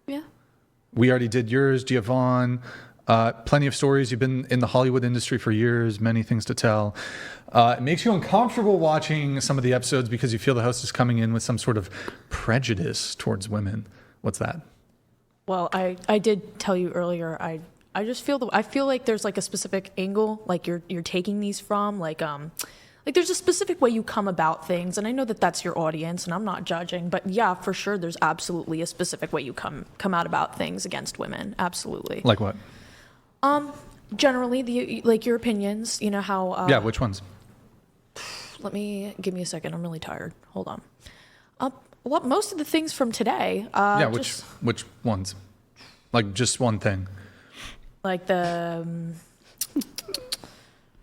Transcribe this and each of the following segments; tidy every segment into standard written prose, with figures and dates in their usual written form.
Yeah. We already did yours, Giovanni. Plenty of stories. You've been in the Hollywood industry for years, many things to tell. It makes you uncomfortable watching some of the episodes because you feel the host is coming in with some sort of prejudice towards women. What's that? Well, I did tell you earlier, I just feel I feel like there's like a specific angle, like you're taking these from, like there's a specific way you come about things, and I know that that's your audience, and I'm not judging, but yeah, for sure, there's absolutely a specific way you come out about things against women, absolutely. Like what? Generally, your opinions, you know how. Yeah, which ones? Give me a second. I'm really tired. Hold on. Most of the things from today. Which ones? Like just one thing. Like the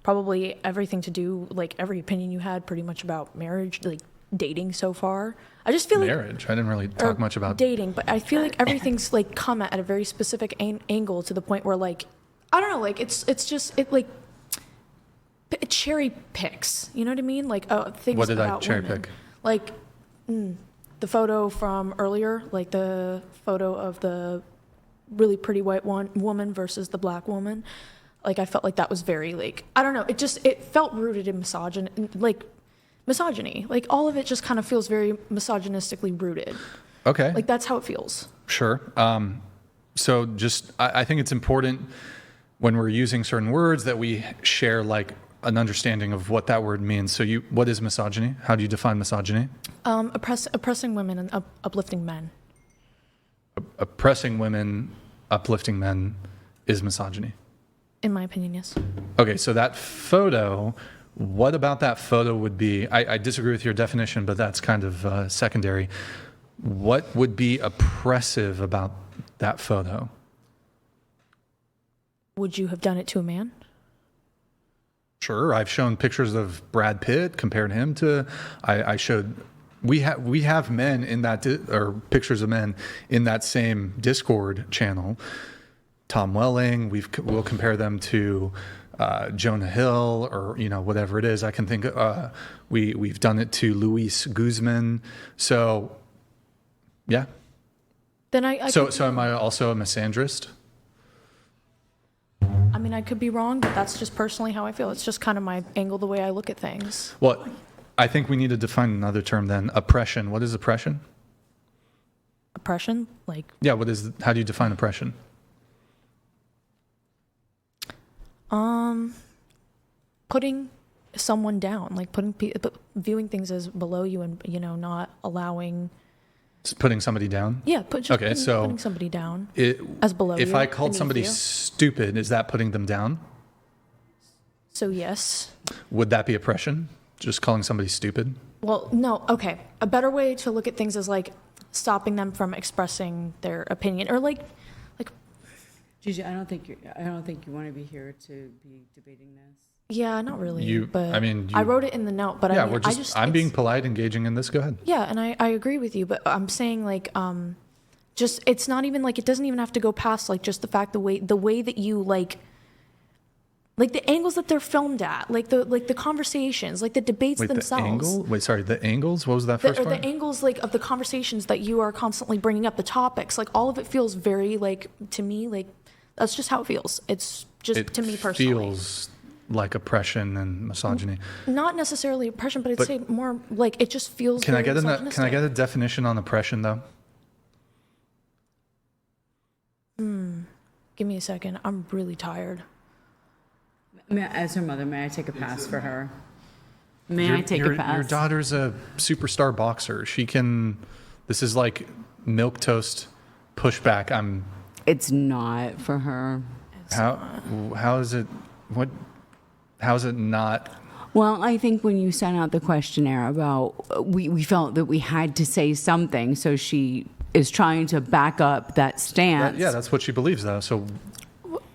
probably everything to do, like every opinion you had pretty much about marriage, like dating so far. I just feel marriage. I didn't really talk much about dating, but I feel like everything's like come at a very specific angle to the point where like I don't know, like it's just it cherry picks. You know what I mean? Like things. What did I about cherry women. pick? Like the photo from earlier, like the photo of the really pretty white woman versus the black woman. Like I felt like that was very like I don't know. It felt rooted in misogyny. Like all of it just kind of feels very misogynistically rooted. Okay. Like that's how it feels. Sure. So just I think it's important when we're using certain words that we share like an understanding of what that word means. So what is misogyny? How do you define misogyny? Oppressing women and uplifting men. Oppressing women, uplifting men is misogyny. In my opinion, yes. Okay, so that photo, what about that photo would be, I disagree with your definition, but that's kind of secondary. What would be oppressive about that photo? Would you have done it to a man? Sure, I've shown pictures of Brad Pitt, compared him to, I showed, we have men in that, or pictures of men in that same Discord channel. Tom Welling, we'll compare them to Jonah Hill or whatever it is. I can think we've done it to Luis Guzman. So yeah. Then so am I also a misandrist? I mean, I could be wrong, but that's just personally how I feel. It's just kind of my angle, the way I look at things. Well, I think we need to define another term then. Oppression. What is oppression? Oppression? Like? Yeah. How do you define oppression? Putting someone down, like viewing things as below you and, not allowing. Putting somebody down? Yeah. Putting somebody down as below you. If I called somebody stupid, is that putting them down? So yes. Would that be oppression? Just calling somebody stupid? Well, no. Okay. A better way to look at things is like stopping them from expressing their opinion or like. Gigi, I don't think you want to be here to be debating this. Yeah, not really. I wrote it in the note, but yeah, I'm being polite, engaging in this. Go ahead. Yeah, and I agree with you, but I'm saying like, just it's not even like it doesn't even have to go past like just the fact the way that you like the angles that they're filmed at, like the conversations, like the debates themselves. The angles? What was that first part? The angles like of the conversations that you are constantly bringing up, the topics, like all of it feels very like to me like. That's just how it feels. It's just to me personally. It feels like oppression and misogyny. Not necessarily oppression, but I'd say more like it just feels. Can I get a definition on oppression though? Give me a second. I'm really tired. As her mother, may I take a pass for her? I take a pass? Your daughter's a superstar boxer. She can. This is like milquetoast pushback. It's not for her. How is it? How is it not? Well, I think when you sent out the questionnaire about, we felt that we had to say something, so she is trying to back up that stance. That's what she believes, though. So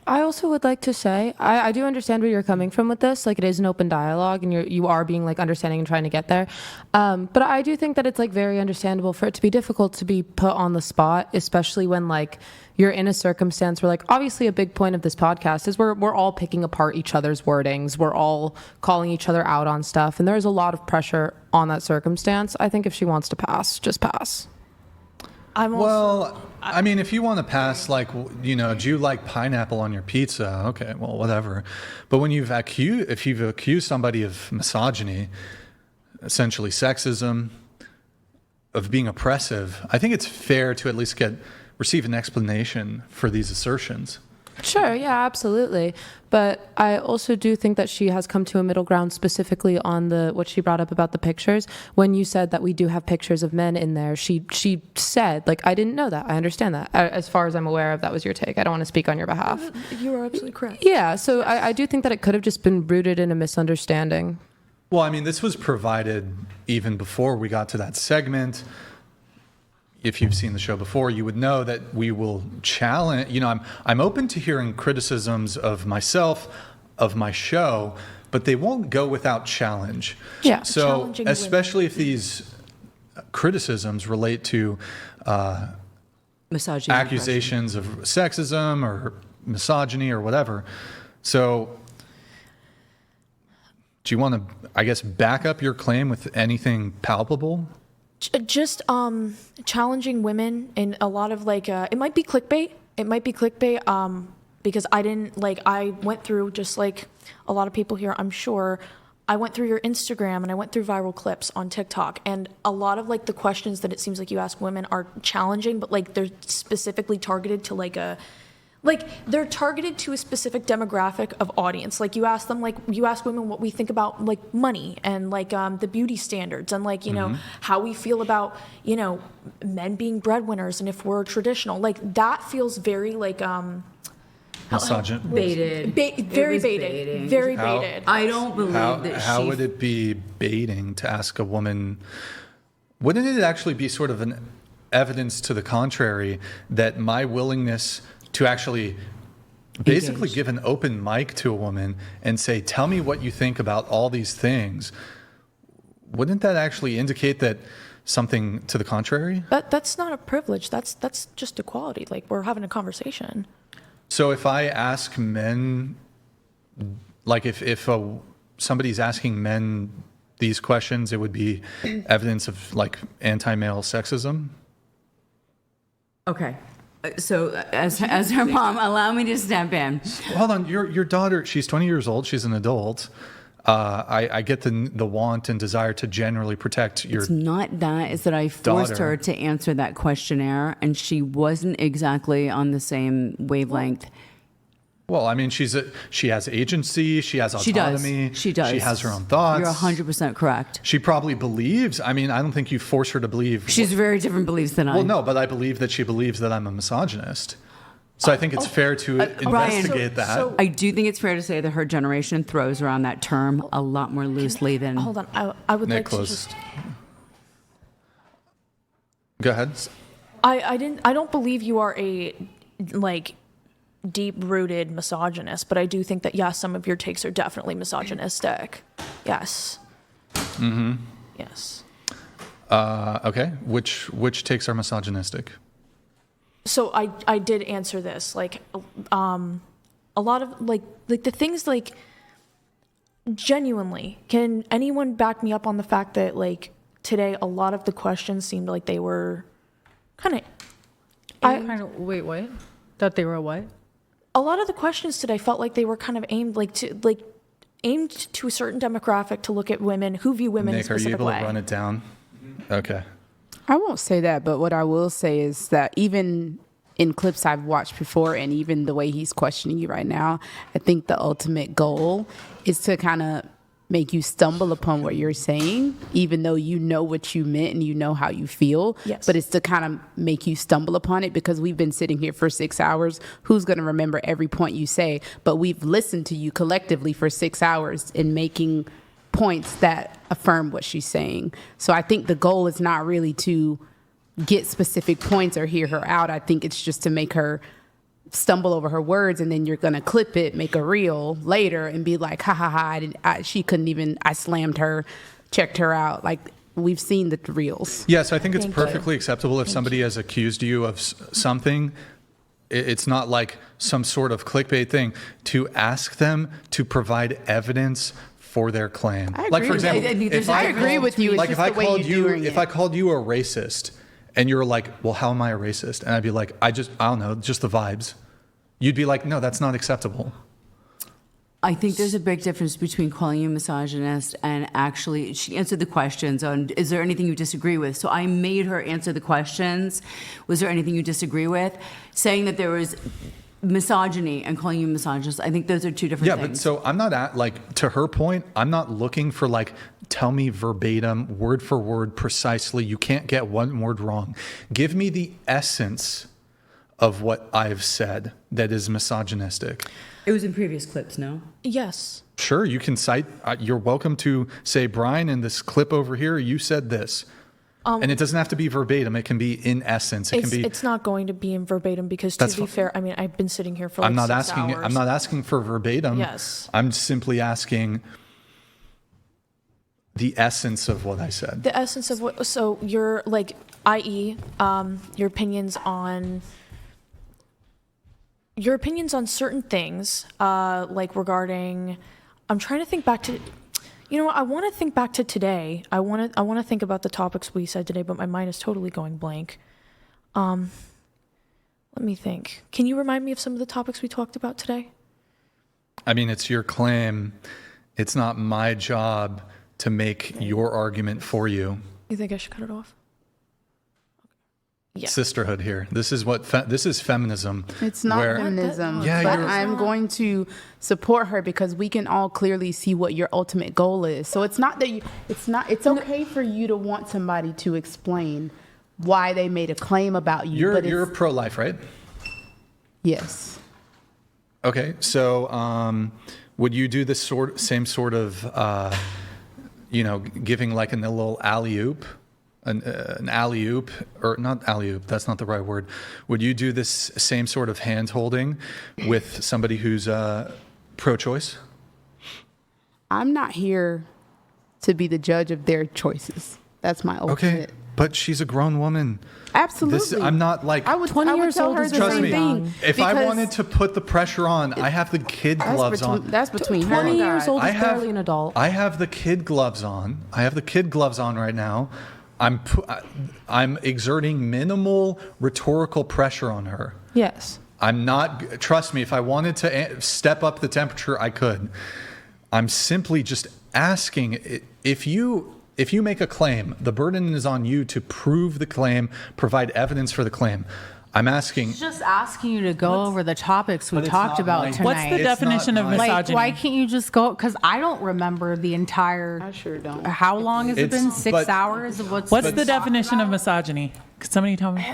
I also would like to say, I do understand where you're coming from with this. Like, it is an open dialogue, and you are being like understanding and trying to get there. But I do think that it's like very understandable for it to be difficult to be put on the spot, especially when like you're in a circumstance where like obviously a big point of this podcast is we're all picking apart each other's wordings. We're all calling each other out on stuff, and there's a lot of pressure on that circumstance. I think if she wants to pass, just pass. I I mean, if you want to pass, like, you know, do you like pineapple on your pizza? Okay, well, whatever. But when if you've accused somebody of misogyny, essentially sexism, of being oppressive, I think it's fair to at least receive an explanation for these assertions. Sure, yeah, absolutely. But I also do think that she has come to a middle ground specifically on what she brought up about the pictures. When you said that we do have pictures of men in there, she said, like, I didn't know that. I understand that. As far as I'm aware of, that was your take. I don't want to speak on your behalf. You are absolutely correct. Yeah, so I do think that it could have just been rooted in a misunderstanding. Well, I mean, this was provided even before we got to that segment. If you've seen the show before, you would know that we will challenge, you know, I'm open to hearing criticisms of myself, of my show, but they won't go without challenge. Yeah. So especially if these criticisms relate to Misogyny. accusations of sexism or misogyny or whatever. So do you want to, I guess, back up your claim with anything palpable? Just challenging women in a lot of like it might be clickbait. Because I went through, just like a lot of people here, I'm sure, I went through your Instagram and I went through viral clips on TikTok, and a lot of like the questions that it seems like you ask women are challenging, but like they're specifically targeted to they're targeted to a specific demographic of audience. Like you ask women what we think about like money and like the beauty standards and like, you know, how we feel about, you know, men being breadwinners and if we're traditional. Like that feels very like Misogynist. Very baited. Very baited. I don't believe that How would it be baiting to ask a woman? Wouldn't it actually be sort of an evidence to the contrary that my willingness to actually basically give an open mic to a woman and say, tell me what you think about all these things, wouldn't that actually indicate that something to the contrary? That's not a privilege. That's just equality. Like we're having a conversation. So if I ask men, like if somebody's asking men these questions, it would be evidence of like anti-male sexism? Okay. So as her mom, allow me to step in. Hold on, your daughter, she's 20 years old, she's an adult. I get the want and desire to generally protect your It's not that, it's that I forced her to answer that questionnaire and she wasn't exactly on the same wavelength. Well, I mean, she has agency, she has autonomy. She does. She has her own thoughts. You're 100% correct. She probably believes, I mean, I don't think you force her to believe. She has very different beliefs than I. Well, no, but I believe that she believes that I'm a misogynist. So I think it's fair to investigate that. I do think it's fair to say that her generation throws around that term a lot more loosely than... Hold on, I would like to Nicholas. just... Go ahead. I don't believe you are a, like, deep-rooted misogynist, but I do think that, yes, some of your takes are definitely misogynistic. Yes. Mm-hmm. Yes. Okay. Which takes are misogynistic? So I did answer this, like, a lot of, like the things, like, genuinely, can anyone back me up on the fact that, like, today a lot of the questions seemed like they were kind of... Wait, what? That they were what? A lot of the questions today felt like they were kind of aimed to a certain demographic to look at women who view women in a Nick, are you specific able way. to run it down? Okay. I won't say that, but what I will say is that even in clips I've watched before and even the way he's questioning you right now, I think the ultimate goal is to kind of make you stumble upon what you're saying, even though you know what you meant and you know how you feel. Yes. But it's to kind of make you stumble upon it because we've been sitting here for 6 hours. Who's going to remember every point you say? But we've listened to you collectively for 6 hours in making points that affirm what she's saying. So I think the goal is not really to get specific points or hear her out. I think it's just to make her stumble over her words, and then you're going to clip it, make a reel later and be like, ha ha ha, she couldn't even, I slammed her, checked her out. Like, we've seen the reels. Yes, I think it's perfectly acceptable if somebody has accused you of something. It's not like some sort of clickbait thing to ask them to provide evidence for their claim. I agree Like, for with example, you. if I agree with you. It's like just if I the way called you're doing if it. I called you a racist, and you're like, well, how am I a racist? And I'd be like, I don't know, just the vibes. You'd be like, no, that's not acceptable. I think there's a big difference between calling you a misogynist and actually, she answered the questions on, is there anything you disagree with? So I made her answer the questions. Was there anything you disagree with? Saying that there was misogyny and calling you misogynist, I think those are two different things. But so I'm not to her point, I'm not looking for tell me verbatim, word for word, precisely. You can't get one word wrong. Give me the essence of what I've said that is misogynistic. It was in previous clips, no? Yes. Sure, you can cite, you're welcome to say, Brian, in this clip over here, you said this. And it doesn't have to be verbatim. It can be in essence. It's not going to be in verbatim because, to be fair, I mean, I've been sitting here for like 6 hours. I'm not asking for verbatim. Yes. I'm simply asking the essence of what I said. The essence of what, so you're like, i.e., your opinions on certain things, like regarding, I'm trying to think back to, you know what, I want to think back to today. I want to think about the topics we said today, but my mind is totally going blank. Let me think. Can you remind me of some of the topics we talked about today? I mean, it's your claim. It's not my job to make your argument for you. You think I should cut it off? Yeah. Sisterhood here. This is this is feminism. It's not feminism, Yeah, but you're- I'm going to support her because we can all clearly see what your ultimate goal is. So it's not that it's okay for you to want somebody to explain why they made a claim about you. You're pro-life, right? Yes. Okay, so would you do this same sort of, giving like a little alley-oop? An alley-oop, or not alley-oop, that's not the right word. Would you do this same sort of hand-holding with somebody who's pro-choice? I'm not here to be the judge of their choices. That's my ultimate. Okay, but she's a grown woman. Absolutely. I'm not like... I would 20 years tell old her is the Trust same me, thing. if I because wanted to put the pressure on, I have the kid gloves on. That's between her 20 and years God. old is barely an adult. I have the kid gloves on. I have the kid gloves on right now. I'm exerting minimal rhetorical pressure on her. Yes. I'm not, trust me, if I wanted to step up the temperature, I could. I'm simply just asking, if you make a claim, the burden is on you to prove the claim, provide evidence for the claim. I'm asking. Just asking you to go over the topics we But it's talked not about my- tonight. What's the It's definition not of my- misogyny? Like, why can't you just go? Because I don't remember the entire. I sure don't. How long has it It's- been? 6 but- hours of what's What's been the talked definition of about? misogyny? Could somebody tell me?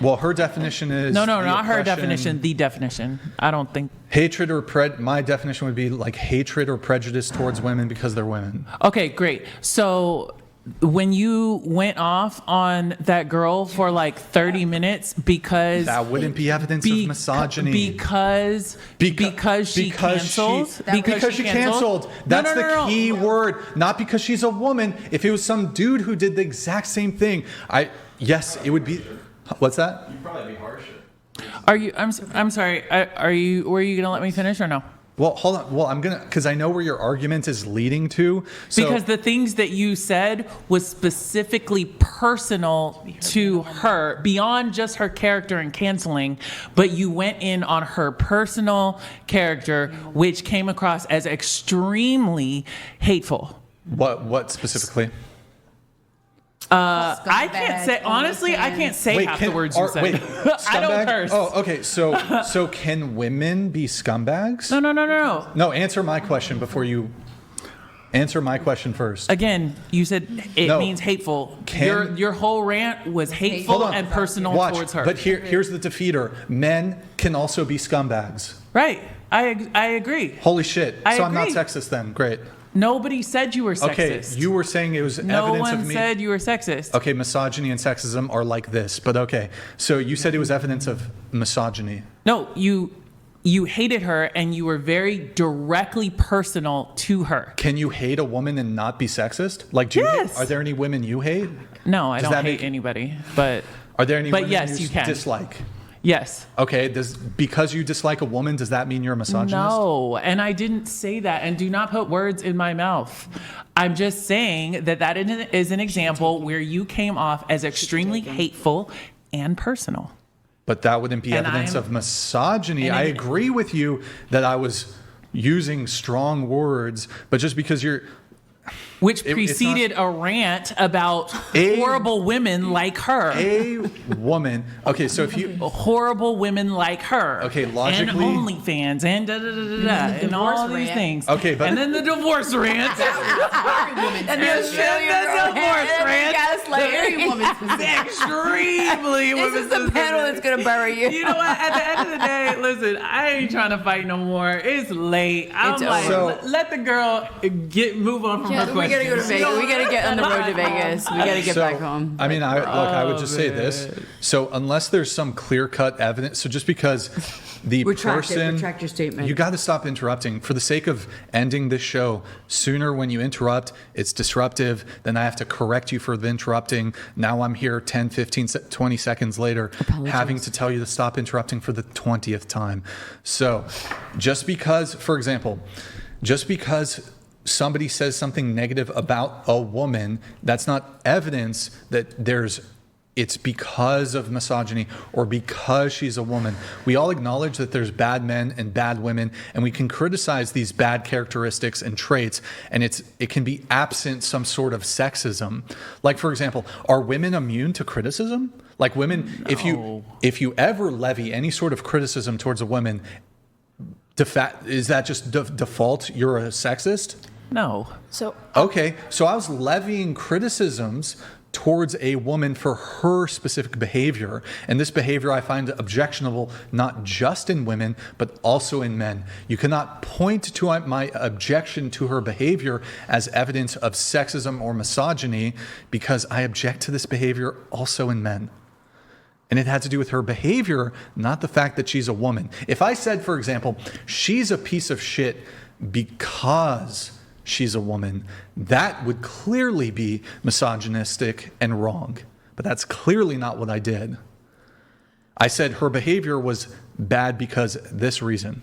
Well, her definition is. No, the not her oppression- definition. The definition. I don't think. Hatred or my definition would be like hatred or prejudice towards women because they're women. Okay, great. So when you went off on that girl for like 30 minutes because That wouldn't be evidence of misogyny. because she canceled. Because she canceled. That's No. the key word. Not because she's a woman. If it was some dude who did the exact same thing, yes, it would be. What's that? You'd probably be harsher. Are you? I'm sorry. Were you gonna let me finish or no? Well, hold on. Well, I'm gonna, because I know where your argument is leading to. So, Because the things that you said was specifically personal to her, beyond just her character and canceling, but you went in on her personal character, which came across as extremely hateful. what specifically? I can't say, honestly, I can't say half the words you said. Wait, I scumbag? don't curse. Oh, okay. So can women be scumbags? No. No, answer my question before you. Answer my question first. Again, you said it No. means hateful. Can- Your whole rant was hateful Hold on. and personal Watch, towards her. But here's the defeater. Men can also be scumbags. Right. I agree. Holy shit. I So I'm not agree. sexist then. Great. Nobody said you were sexist. Okay, you were saying it was No evidence one of me. said you were sexist. Okay, misogyny and sexism are like this, but okay. So you said it was evidence of misogyny. No, you hated her and you were very directly personal to her. Can you hate a woman and not be sexist? Like, do you Yes. are there any women you hate? No, I Does don't that hate make- anybody, but Are there any But women yes, you you can. dislike? Yes. Okay, because you dislike a woman, does that mean you're a misogynist? No, and I didn't say that. And do not put words in my mouth. I'm just saying that is an example where you came off as extremely hateful and personal. But that wouldn't be evidence of misogyny. I agree with you that I was using strong words, but just because Which preceded a rant about horrible women like her. A woman. Okay, so if you horrible women like her. Okay, logically, and OnlyFans and and all these things. Okay, but and then the divorce rant. And the Australian divorce rant. Every woman's Extremely. This is the panel that's gonna bury you. You know what? At the end of the day, listen, I ain't trying to fight no more. It's late. I'm let the girl move on from her question. We gotta go to Vegas. We gotta get on the road to Vegas. We gotta get back home. I mean, I would just say this. So unless there's some clear-cut evidence, so just because the retract your statement. You got to stop interrupting. For the sake of ending this show, sooner when you interrupt, it's disruptive. Then I have to correct you for the interrupting. Now I'm here 10, 15, 20 seconds later, having to tell you to stop interrupting for the 20th time. So just because, for example, somebody says something negative about a woman, that's not evidence that it's because of misogyny or because she's a woman. We all acknowledge that there's bad men and bad women, and we can criticize these bad characteristics and traits, and it can be absent some sort of sexism. Like, for example, are women immune to criticism? Like women, No. if you ever levy any sort of criticism towards a woman, is that just default? You're a sexist? No. So Okay, so I was levying criticisms towards a woman for her specific behavior. And this behavior I find objectionable not just in women, but also in men. You cannot point to my objection to her behavior as evidence of sexism or misogyny, because I object to this behavior also in men. And it had to do with her behavior, not the fact that she's a woman. If I said, for example, she's a piece of shit because she's a woman, that would clearly be misogynistic and wrong. But that's clearly not what I did. I said her behavior was bad because this reason.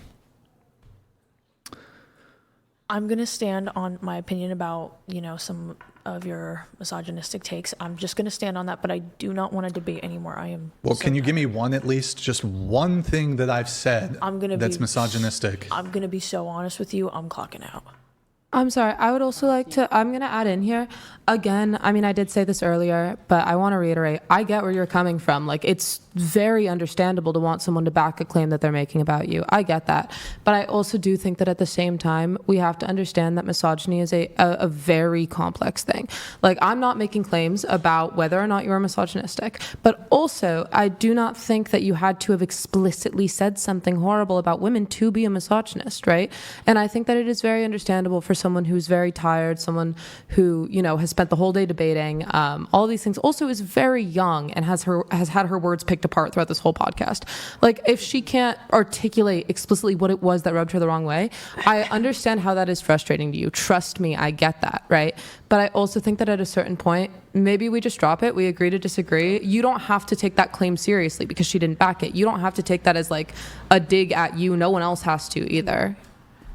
I'm going to stand on my opinion about, some of your misogynistic takes. I'm just going to stand on that, but I do not want to debate anymore. Can you give me one, at least just one thing that I've said that's misogynistic? I'm going to be so honest with you. I'm clocking out. I'm sorry. I would also like to, I'm going to add in here. Again, I mean, I did say this earlier, but I want to reiterate, I get where you're coming from. Like, it's very understandable to want someone to back a claim that they're making about you. I get that. But I also do think that at the same time, we have to understand that misogyny is a very complex thing. Like, I'm not making claims about whether or not you're misogynistic, but also I do not think that you had to have explicitly said something horrible about women to be a misogynist, right? And I think that it is very understandable for someone who's very tired, someone who, has spent the whole day debating, all these things, also is very young and has had her words picked apart throughout this whole podcast. Like, if she can't articulate explicitly what it was that rubbed her the wrong way, I understand how that is frustrating to you. Trust me, I get that, right? But I also think that at a certain point, maybe we just drop it. We agree to disagree. You don't have to take that claim seriously because she didn't back it. You don't have to take that as like a dig at you. No one else has to either.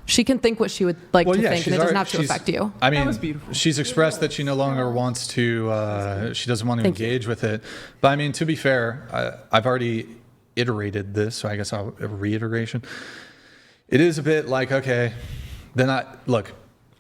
She can think what she would like to think, and it doesn't have to affect you. I mean, that was beautiful. She's expressed that she no longer wants to, she doesn't want to engage with it. But I mean, to be fair, I've already iterated this, so I guess a reiteration. It is a bit like, okay, then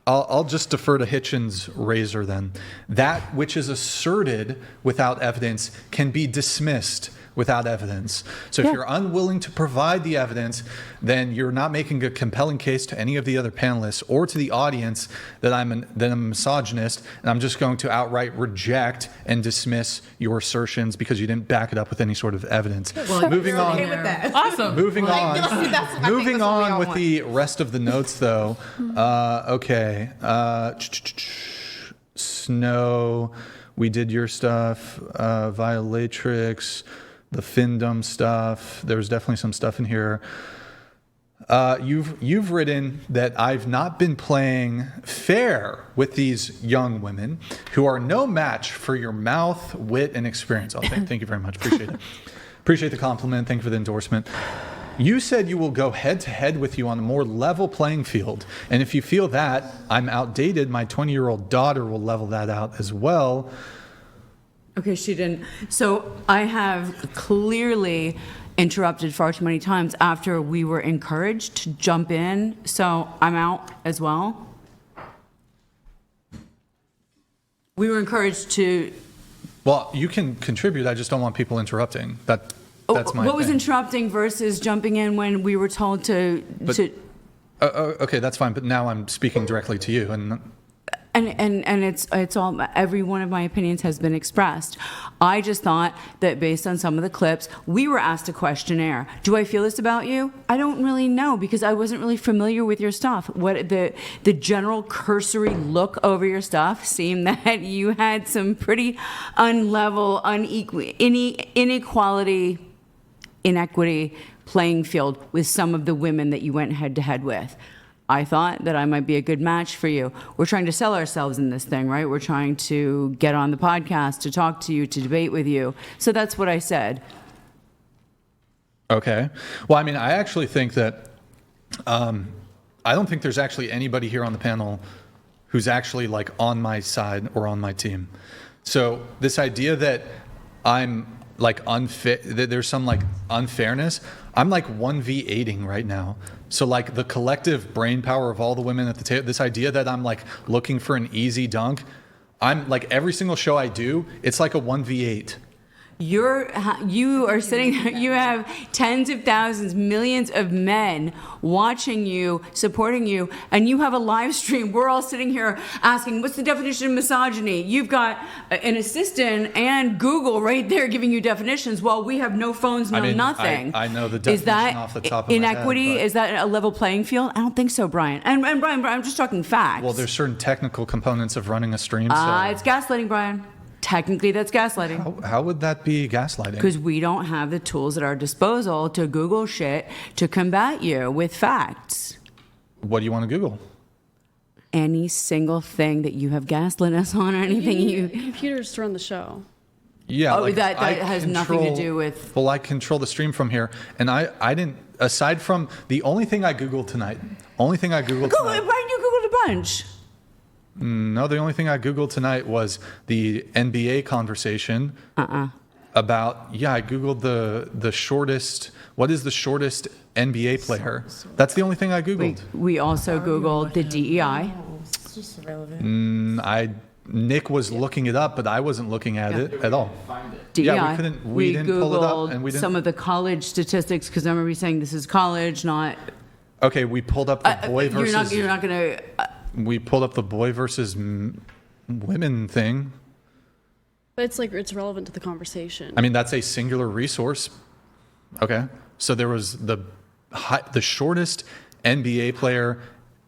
I'll just defer to Hitchens' razor then. That which is asserted without evidence can be dismissed without evidence. So if you're unwilling to provide the evidence, then you're not making a compelling case to any of the other panelists or to the audience that I'm a misogynist, and I'm just going to outright reject and dismiss your assertions because you didn't back it up with any sort of evidence. Moving on. Okay with that. Awesome. Moving on. Moving on with want. the rest of the notes, though. Okay. Snow. We did your stuff. Violatrix. The Findom stuff. There was definitely some stuff in here. You've written that I've not been playing fair with these young women who are no match for your mouth, wit, and experience. Thank you very much. Appreciate it. Appreciate the compliment. Thank you for the endorsement. You said you will go head to head with you on a more level playing field. And if you feel that I'm outdated, my 20-year-old daughter will level that out as well. Okay, she didn't. So I have clearly interrupted far too many times after we were encouraged to jump in. So I'm out as well. We were encouraged to. Well, you can contribute. I just don't want people interrupting. That's my What was thing. interrupting versus jumping in when we were told to? Okay, that's fine. But now I'm speaking directly to you, And it's all, every one of my opinions has been expressed. I just thought that based on some of the clips, we were asked a questionnaire. Do I feel this about you? I don't really know because I wasn't really familiar with your stuff. What the general cursory look over your stuff seemed that you had some pretty unlevel, unequal, inequity playing field with some of the women that you went head to head with. I thought that I might be a good match for you. We're trying to sell ourselves in this thing, right? We're trying to get on the podcast, to talk to you, to debate with you. So that's what I said. Okay. Well, I mean, I actually think that I don't think there's actually anybody here on the panel who's actually like on my side or on my team. So this idea that I'm like unfit, that there's some like unfairness, I'm like 1v8ing right now. So like the collective brain power of all the women at the table, this idea that I'm like looking for an easy dunk, I'm like every single show I do, it's like a 1v8. You are sitting there, you have tens of thousands, millions of men watching you, supporting you, and you have a live stream. We're all sitting here asking, what's the definition of misogyny? You've got an assistant and Google right there giving you definitions while we have no phones, no nothing. I know the definition Is that off the top of inequity? my head. Is that a level playing field? I don't think so, Brian. And Brian, I'm just talking facts. Well, there's certain technical components of running a stream. So It's gaslighting, Brian. Technically, that's gaslighting. how would that be gaslighting? Because we don't have the tools at our disposal to Google shit to combat you with facts. What do you want to Google? Any single thing that you have gaslit us on or anything you. computers to run the show. Yeah, Oh, like, that I has nothing to control- do with. Well, I control the stream from here, and I didn't. Aside from the only thing I googled tonight, Brian, you Googled a bunch. No, the only thing I googled tonight was the NBA conversation. About I googled the shortest. What is the shortest NBA player? That's the only thing I googled. We also Googled the DEI. It's just irrelevant. Nick was looking it up, but I wasn't looking at it at all. DEI. Yeah, we didn't pull it up, Googled and we didn't. some of the college statistics because I remember you saying this is college, not. Okay, we pulled up the boy versus. You're not going to. We pulled up the boy versus women thing. But it's relevant to the conversation. I mean, that's a singular resource. Okay, so there was the shortest NBA player,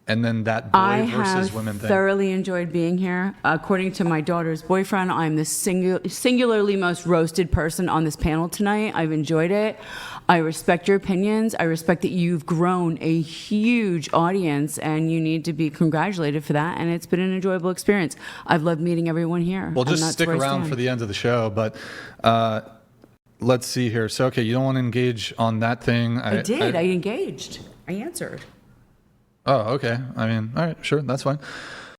and then that boy versus women I thing. thoroughly enjoyed being here. According to my daughter's boyfriend, I'm the singularly most roasted person on this panel tonight. I've enjoyed it. I respect your opinions. I respect that you've grown a huge audience, and you need to be congratulated for that. And it's been an enjoyable experience. I've loved meeting everyone here. Well, and just that's stick where I around stand. for the end of the show, but let's see here. So, okay, you don't want to engage on that thing. I did. I engaged. I answered. Oh, okay. I mean, all right, sure, that's fine.